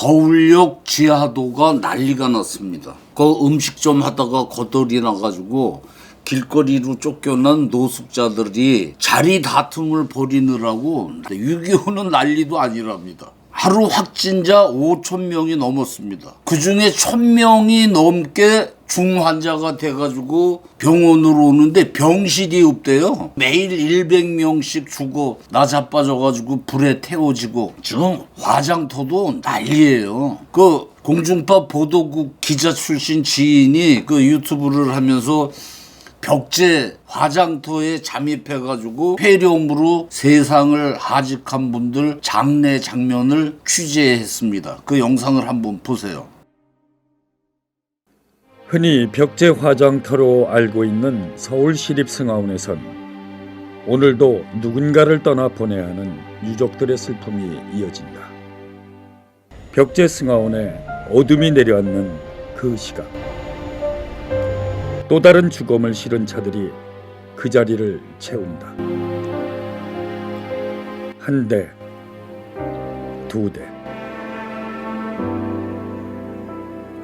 서울역 지하도가 난리가 났습니다. 그 음식점 하다가 거덜이 나가지고 길거리로 쫓겨난 노숙자들이 자리 다툼을 벌이느라고 6.25는 난리도 아니랍니다. 하루 확진자 5,000명이 넘었습니다. 그중에 1,000명이 넘게 중환자가 돼가지고 병원으로 오는데 병실이 없대요. 매일 100명씩 죽어 나자빠져가지고 불에 태워지고 지금 화장터도 난리예요. 그 공중파 보도국 기자 출신 지인이 그 유튜브를 하면서 벽제 화장터에 잠입해가지고 폐렴으로 세상을 하직한 분들 장례 장면을 취재했습니다. 그 영상을 한번 보세요. 흔히 벽제 화장터로 알고 있는 서울시립승하원에선 오늘도 누군가를 떠나 보내야 하는 유족들의 슬픔이 이어진다. 벽제 승하원에 어둠이 내려앉는 그 시각, 또 다른 죽음을 실은 차들이 그 자리를 채운다. 한 대, 두 대.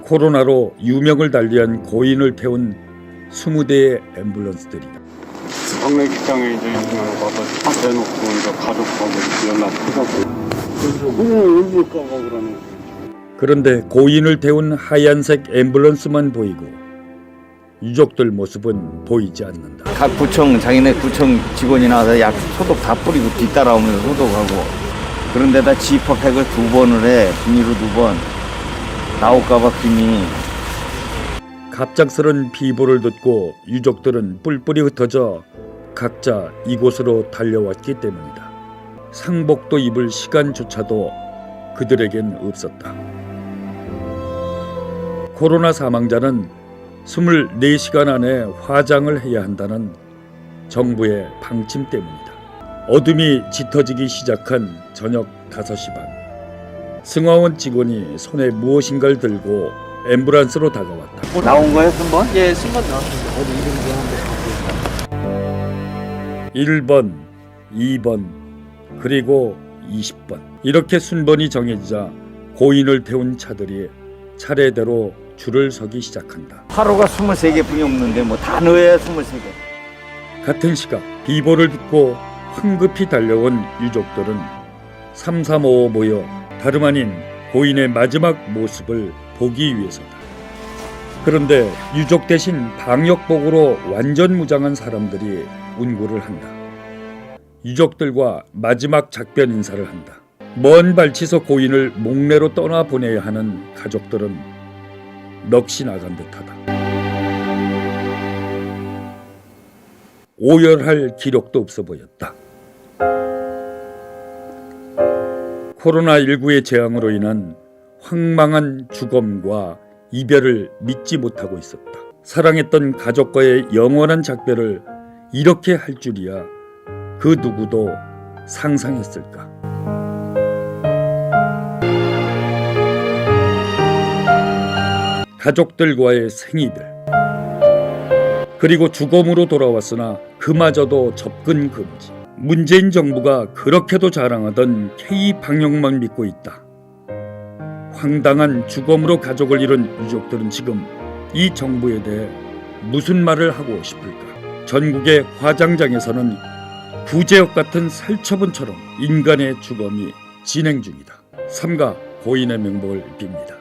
코로나로 유명을 달리한 고인을 태운 20대의 앰뷸런스들이다. 장례식장에 이제 와서 대놓고 이제 가족하고 연락해갖고 그래서 울까봐 그러는 거지. 그런데 고인을 태운 하얀색 앰뷸런스만 보이고 유족들 모습은 보이지 않는다. 각 구청, 자기네 구청 직원이 나와서 약 소독 다 뿌리고 뒤따라오면서 소독하고, 그런데다 지퍼팩을 2번을 해. 비닐로 2번. 나올까봐 괜히. 갑작스런 비보를 듣고 유족들은 뿔뿔이 흩어져 각자 이곳으로 달려왔기 때문이다. 상복도 입을 시간조차도 그들에겐 없었다. 코로나 사망자는 24시간 안에 화장을 해야 한다는 정부의 방침 때문이다. 어둠이 짙어지기 시작한 저녁 5시 반, 승하원 직원이 손에 무엇인가를 들고 앰뷸런스로 다가왔다. 나온 거예요, 순번? 예, 순간 나왔습니다. 어디 이름이 한번 1번, 2번, 그리고 20번. 이렇게 순번이 정해지자 고인을 태운 차들이 차례대로 줄을 서기 시작한다. 하루가 23개뿐이 없는데 뭐 다 넣어야 23개. 같은 시각 비보를 듣고 황급히 달려온 유족들은 삼삼오오 모여 다름 아닌 고인의 마지막 모습을 보기 위해서다. 그런데 유족 대신 방역복으로 완전 무장한 사람들이 운구를 한다. 유족들과 마지막 작별 인사를 한다. 먼 발치서 고인을 목례로 떠나보내야 하는 가족들은 넋이 나간 듯하다. 오열할 기력도 없어 보였다. 코로나19의 재앙으로 인한 황망한 죽음과 이별을 믿지 못하고 있었다. 사랑했던 가족과의 영원한 작별을 이렇게 할 줄이야 그 누구도 상상했을까. 가족들과의 생이별, 그리고 죽음으로 돌아왔으나 그마저도 접근 금지. 문재인 정부가 그렇게도 자랑하던 K-방역만 믿고 있다. 황당한 죽음으로 가족을 잃은 유족들은 지금 이 정부에 대해 무슨 말을 하고 싶을까? 전국의 화장장에서는 구제역 같은 살처분처럼 인간의 죽음이 진행 중이다. 삼가 고인의 명복을 빕니다.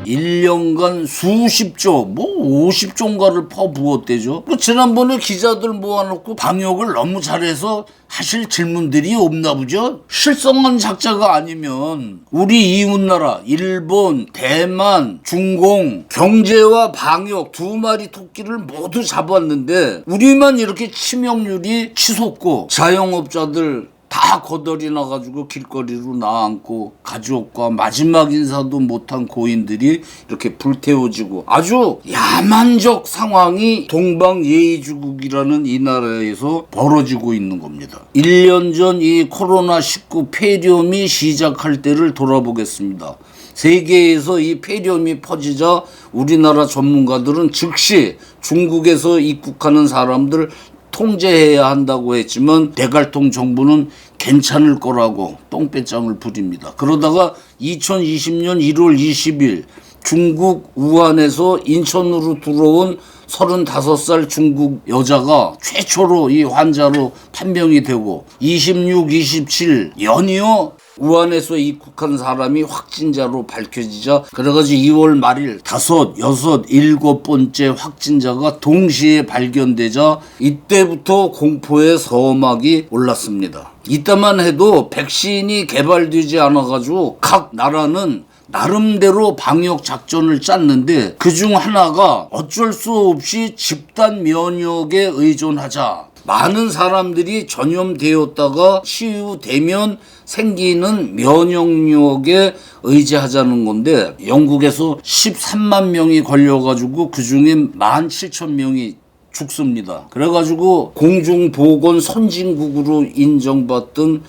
1년간 수십조, 50조인가를 퍼부었대죠. 지난번에 기자들 모아놓고 방역을 너무 잘해서 하실 질문들이 없나 보죠. 실성한 작자가 아니면 우리 이웃나라 일본, 대만, 중공 경제와 방역 2마리 토끼를 모두 잡았는데 우리만 이렇게 치명률이 치솟고 자영업자들 다 거덜이 나가지고 길거리로 나앉고 가족과 마지막 인사도 못한 고인들이 이렇게 불태워지고 아주 야만적 상황이 동방예의주국이라는 이 나라에서 벌어지고 있는 겁니다. 1년 전 이 코로나19 폐렴이 시작할 때를 돌아보겠습니다. 세계에서 이 폐렴이 퍼지자 우리나라 전문가들은 즉시 중국에서 입국하는 사람들 통제해야 한다고 했지만 대갈통 정부는 괜찮을 거라고 똥배짱을 부립니다. 그러다가 2020년 1월 20일 중국 우한에서 인천으로 들어온 35살 중국 여자가 최초로 이 환자로 판명이 되고 26, 27 연이어 우한에서 입국한 사람이 확진자로 밝혀지자 그래가지고 2월 말일 5, 6, 7번째 확진자가 동시에 발견되자 이때부터 공포의 서막이 올랐습니다. 이때만 해도 백신이 개발되지 않아가지고 각 나라는 나름대로 방역 작전을 짰는데 그중 하나가 어쩔 수 없이 집단 면역에 의존하자. 많은 사람들이 전염되었다가 치유되면 생기는 면역력에 의지하자는 건데 영국에서 13만 명이 걸려가지고 그중에 17,000명이 죽습니다. 그래가지고 공중보건 선진국으로 인정받던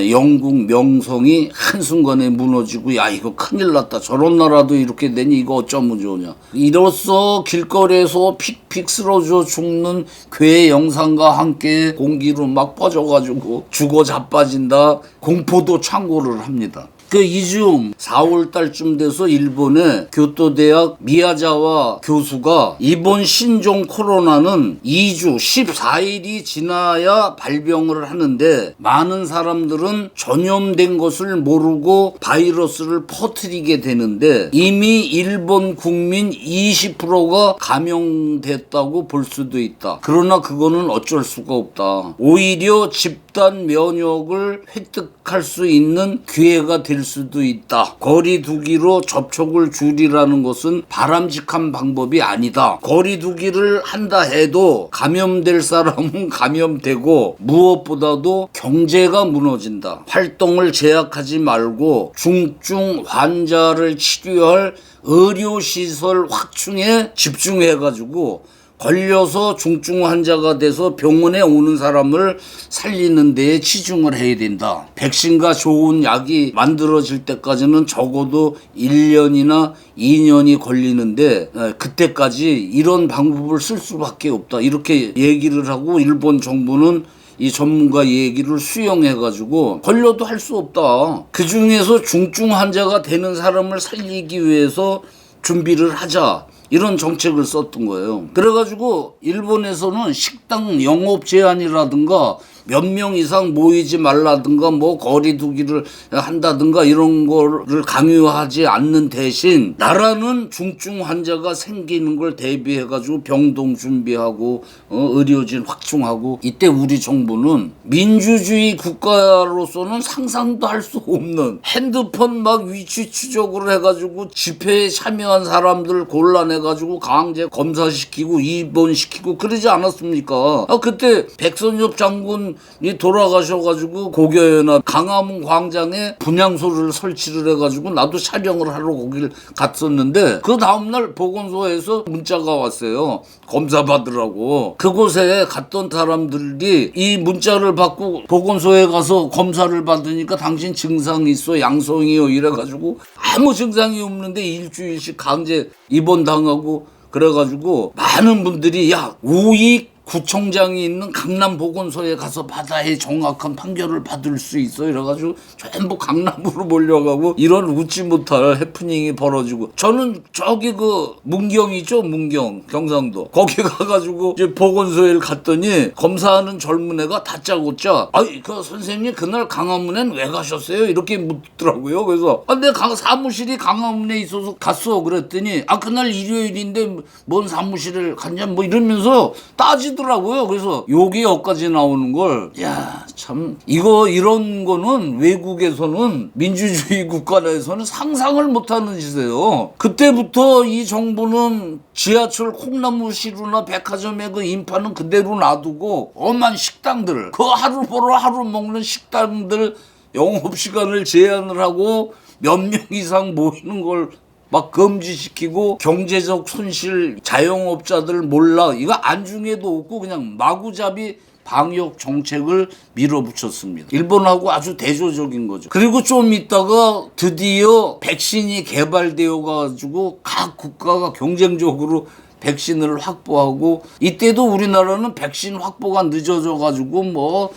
영국 명성이 한순간에 무너지고 야 이거 큰일 났다. 저런 나라도 이렇게 되니 이거 어쩌면 좋으냐. 이로써 길거리에서 픽픽 쓰러져 죽는 괴 영상과 함께 공기로 막 퍼져가지고 죽어 자빠진다. 공포도 창궐을 합니다. 그 이즈음 4월 달쯤 돼서 일본의 교토대학 미야자와 교수가 이번 신종 코로나는 2주 14일이 지나야 발병을 하는데 많은 사람들은 전염된 것을 모르고 바이러스를 퍼뜨리게 되는데 이미 일본 국민 20%가 감염됐다고 볼 수도 있다. 그러나 그거는 어쩔 수가 없다. 오히려 집단 면역을 획득할 수 있는 기회가 될 수도 있다. 거리 두기로 접촉을 줄이라는 것은 바람직한 방법이 아니다. 거리 두기를 한다 해도 감염될 사람은 감염되고 무엇보다도 경제가 무너진다. 활동을 제약하지 말고 중증 환자를 치료할 의료시설 확충에 집중해가지고 걸려서 중증 환자가 돼서 병원에 오는 사람을 살리는 데에 치중을 해야 된다. 백신과 좋은 약이 만들어질 때까지는 적어도 1년이나 2년이 걸리는데 그때까지 이런 방법을 쓸 수밖에 없다. 이렇게 얘기를 하고 일본 정부는 이 전문가 얘기를 수용해가지고 걸려도 할 수 없다. 그중에서 중증 환자가 되는 사람을 살리기 위해서 준비를 하자. 이런 정책을 썼던 거예요. 그래가지고 일본에서는 식당 영업 제한이라든가 몇 명 이상 모이지 말라든가 뭐 거리 두기를 한다든가 이런 거를 강요하지 않는 대신 나라는 중증 환자가 생기는 걸 대비해가지고 병동 준비하고 의료진 확충하고 이때 우리 정부는 민주주의 국가로서는 상상도 할 수 없는 핸드폰 막 위치 추적을 해가지고 집회에 참여한 사람들 곤란해가지고 강제 검사시키고 입원시키고 그러지 않았습니까? 그때 백선엽 장군 이 돌아가셔가지고 고교연합 강화문 광장에 분향소를 설치를 해가지고 나도 촬영을 하러 거길 갔었는데 그 다음날 보건소에서 문자가 왔어요. 검사 받으라고. 그곳에 갔던 사람들이 이 문자를 받고 보건소에 가서 검사를 받으니까 당신 증상이 있어 양성이요 이래가지고 아무 증상이 없는데 일주일씩 강제 입원당하고 그래가지고 많은 분들이 야 우익 구청장이 있는 강남보건소에 가서 받아야 정확한 판결을 받을 수 있어 이래가지고 전부 강남으로 몰려가고 이런 웃지 못할 해프닝이 벌어지고 저는 저기 그 문경이죠 문경 경상도 거기 가가지고 이제 보건소에 갔더니 검사하는 젊은 애가 다짜고짜 아이 그 선생님 그날 강화문엔 왜 가셨어요 이렇게 묻더라고요. 그래서 내 사무실이 강화문에 있어서 갔어 그랬더니 그날 일요일인데 뭔 사무실을 갔냐 뭐 이러면서 따지더라고요. 그래서 욕이 여기까지 나오는 걸, 야, 참, 이런 거는 외국에서는 민주주의 국가 내에서는 상상을 못하는 짓이에요. 그때부터 이 정부는 지하철 콩나무시루나 백화점의 그 인파는 그대로 놔두고 엄한 식당들, 그 하루 벌어 하루 먹는 식당들 영업시간을 제한을 하고 몇 명 이상 모이는 걸 막 금지시키고 경제적 손실 자영업자들 몰라 이거 안중에도 없고 그냥 마구잡이 방역 정책을 밀어붙였습니다. 일본하고 아주 대조적인 거죠. 그리고 좀 있다가 드디어 백신이 개발되어 가지고 각 국가가 경쟁적으로 백신을 확보하고 이때도 우리나라는 백신 확보가 늦어져 가지고 뭐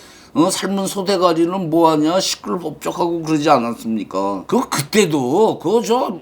삶은 소대가리는 뭐하냐 시끌벅적하고 그러지 않았습니까? 그때도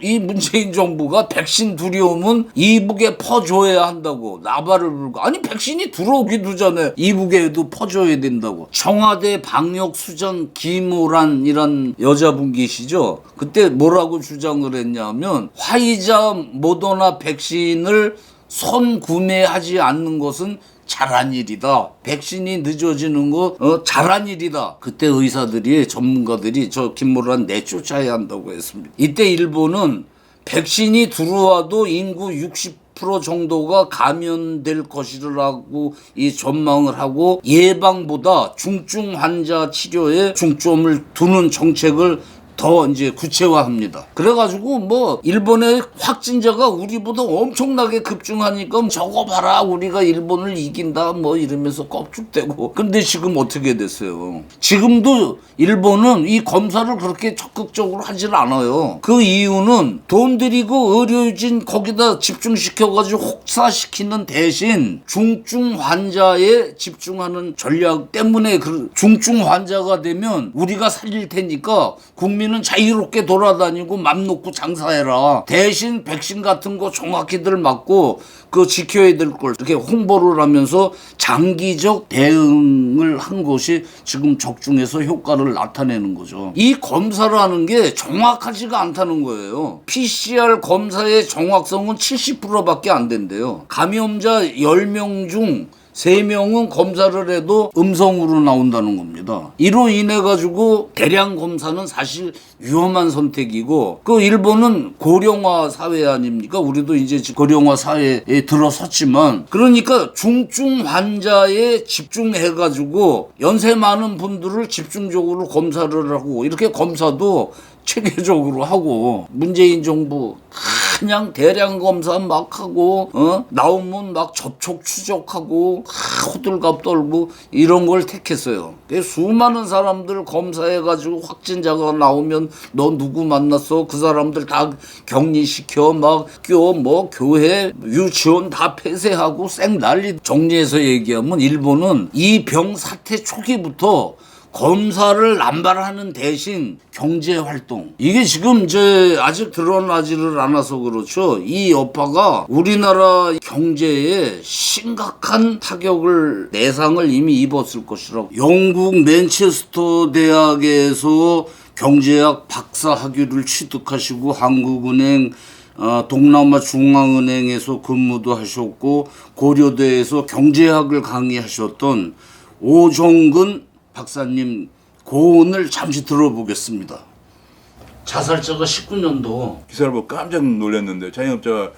이 문재인 정부가 백신 두려움은 이북에 퍼줘야 한다고 나발을 불고, 아니 백신이 들어오기도 전에 이북에도 퍼줘야 된다고. 청와대 방역수장 김오란이란 여자분 계시죠? 그때 뭐라고 주장을 했냐면 화이자 모더나 백신을 선구매하지 않는 것은 잘한 일이다. 백신이 늦어지는 거 잘한 일이다. 그때 의사들이 전문가들이 저 김모란 내쫓아야 한다고 했습니다. 이때 일본은 백신이 들어와도 인구 60% 정도가 감염될 것이라고 이 전망을 하고 예방보다 중증 환자 치료에 중점을 두는 정책을 더 이제 구체화합니다. 그래가지고 뭐 일본의 확진자가 우리보다 엄청나게 급증하니까 저거 봐라 우리가 일본을 이긴다 뭐 이러면서 껍죽대고. 근데 지금 어떻게 됐어요? 지금도 일본은 이 검사를 그렇게 적극적으로 하질 않아요. 그 이유는 돈 들이고 의료진 거기다 집중시켜가지고 혹사시키는 대신 중증 환자에 집중하는 전략 때문에 중증 환자가 되면 우리가 살릴 테니까 국민은 자유롭게 돌아다니고 맘 놓고 장사해라. 대신 백신 같은 거 정확히들 맞고 그거 지켜야 될 걸 이렇게 홍보를 하면서 장기적 대응을 한 것이 지금 적중해서 효과를 나타내는 거죠. 이 검사라는 게 정확하지가 않다는 거예요. PCR 검사의 정확성은 70%밖에 안 된대요. 감염자 10명 중 3명은 검사를 해도 음성으로 나온다는 겁니다. 이로 인해 가지고 대량 검사는 사실 위험한 선택이고, 그 일본은 고령화 사회 아닙니까? 우리도 이제 고령화 사회에 들어섰지만, 그러니까 중증 환자에 집중해 가지고 연세 많은 분들을 집중적으로 검사를 하고, 이렇게 검사도 체계적으로 하고, 문재인 정부 그냥 대량 검사 막 하고 나오면 막 접촉 추적하고 호들갑 떨고 이런 걸 택했어요. 수많은 사람들 검사해가지고 확진자가 나오면 너 누구 만났어? 그 사람들 다 격리시켜 막 뭐 교회 유치원 다 폐쇄하고 쌩 난리. 정리해서 얘기하면 일본은 이 병 사태 초기부터 검사를 남발하는 대신 경제활동, 이게 지금 이제 아직 드러나지를 않아서 그렇죠. 이 여파가 우리나라 경제에 심각한 타격을 내상을 이미 입었을 것이라고. 영국 맨체스터 대학에서 경제학 박사 학위를 취득하시고 한국은행 동남아 중앙은행에서 근무도 하셨고 고려대에서 경제학을 강의하셨던 오정근 박사님 고언을 잠시 들어보겠습니다. 자살자가 19년도. 기사를 보고 깜짝 놀랐는데 자영업자가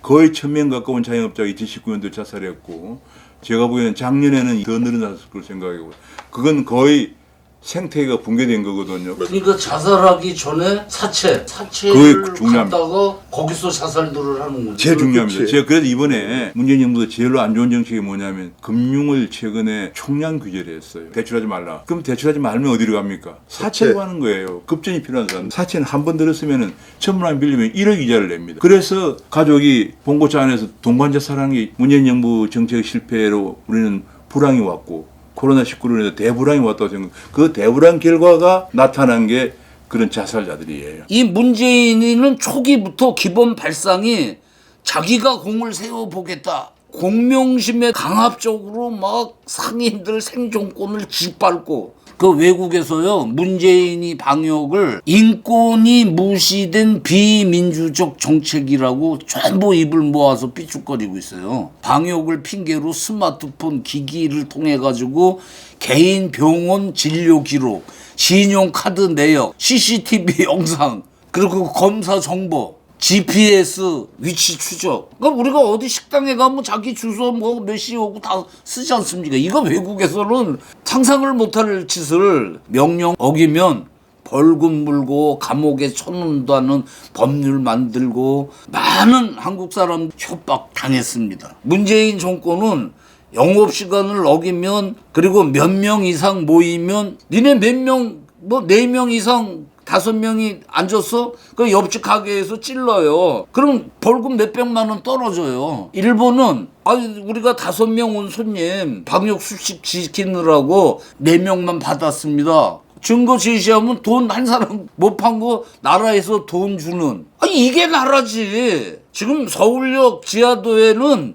거의 1000명 가까운 자영업자가 2019년도에 자살했고 제가 보기에는 작년에는 더 늘어났을 걸 생각하고 그건 거의 생태계가 붕괴된 거거든요. 그러니까 자살하기 전에 사체를 중요합니다. 갖다가 거기서 자살들을 하는 거죠. 제일 중요합니다. 제가 그래서 이번에 문재인 정부도 제일로 안 좋은 정책이 뭐냐면 금융을 최근에 총량 규제를 했어요. 대출하지 말라. 그럼 대출하지 말면 어디로 갑니까? 사채로 가는 거예요. 급전이 필요한 사람. 사채는 한 번 들었으면 1000만 원 빌리면 1억 이자를 냅니다. 그래서 가족이 봉고차 안에서 동반자 사랑이 문재인 정부 정책 실패로 우리는 불황이 왔고 코로나19로 인해서 대불황이 왔다고 생각. 그 대불황 결과가 나타난 게 그런 자살자들이에요. 이 문재인은 초기부터 기본 발상이 자기가 공을 세워보겠다. 공명심에 강압적으로 막 상인들 생존권을 짓밟고, 그 외국에서요 문재인이 방역을 인권이 무시된 비민주적 정책이라고 전부 입을 모아서 삐죽거리고 있어요. 방역을 핑계로 스마트폰 기기를 통해 가지고 개인 병원 진료 기록, 신용카드 내역, CCTV 영상, 그리고 검사 정보, GPS 위치 추적. 그러니까 우리가 어디 식당에 가면 자기 주소 뭐 몇 시에 오고 다 쓰지 않습니까? 이거 외국에서는 상상을 못할 짓을 명령 어기면 벌금 물고 감옥에 쳐놓는다는 법률 만들고 많은 한국 사람 협박 당했습니다. 문재인 정권은 영업시간을 어기면, 그리고 몇 명 이상 모이면 니네 몇 명, 뭐 4명 이상 5명이 앉았어? 그 옆집 가게에서 찔러요. 그럼 벌금 몇백만 원 떨어져요. 일본은 우리가 5명 온 손님 방역 수칙 지키느라고 4명만 받았습니다. 증거 제시하면 돈 한 사람 못 판 거 나라에서 돈 주는. 이게 나라지. 지금 서울역 지하도에는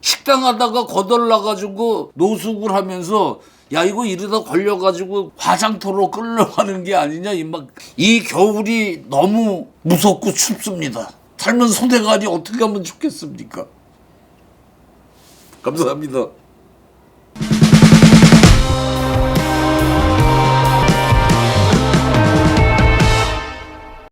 식당 하다가 거덜나가지고 노숙을 하면서 야 이거 이러다 걸려가지고 화장터로 끌려가는 게 아니냐 이 겨울이 너무 무섭고 춥습니다. 삶은 소대가리 어떻게 하면 좋겠습니까? 감사합니다.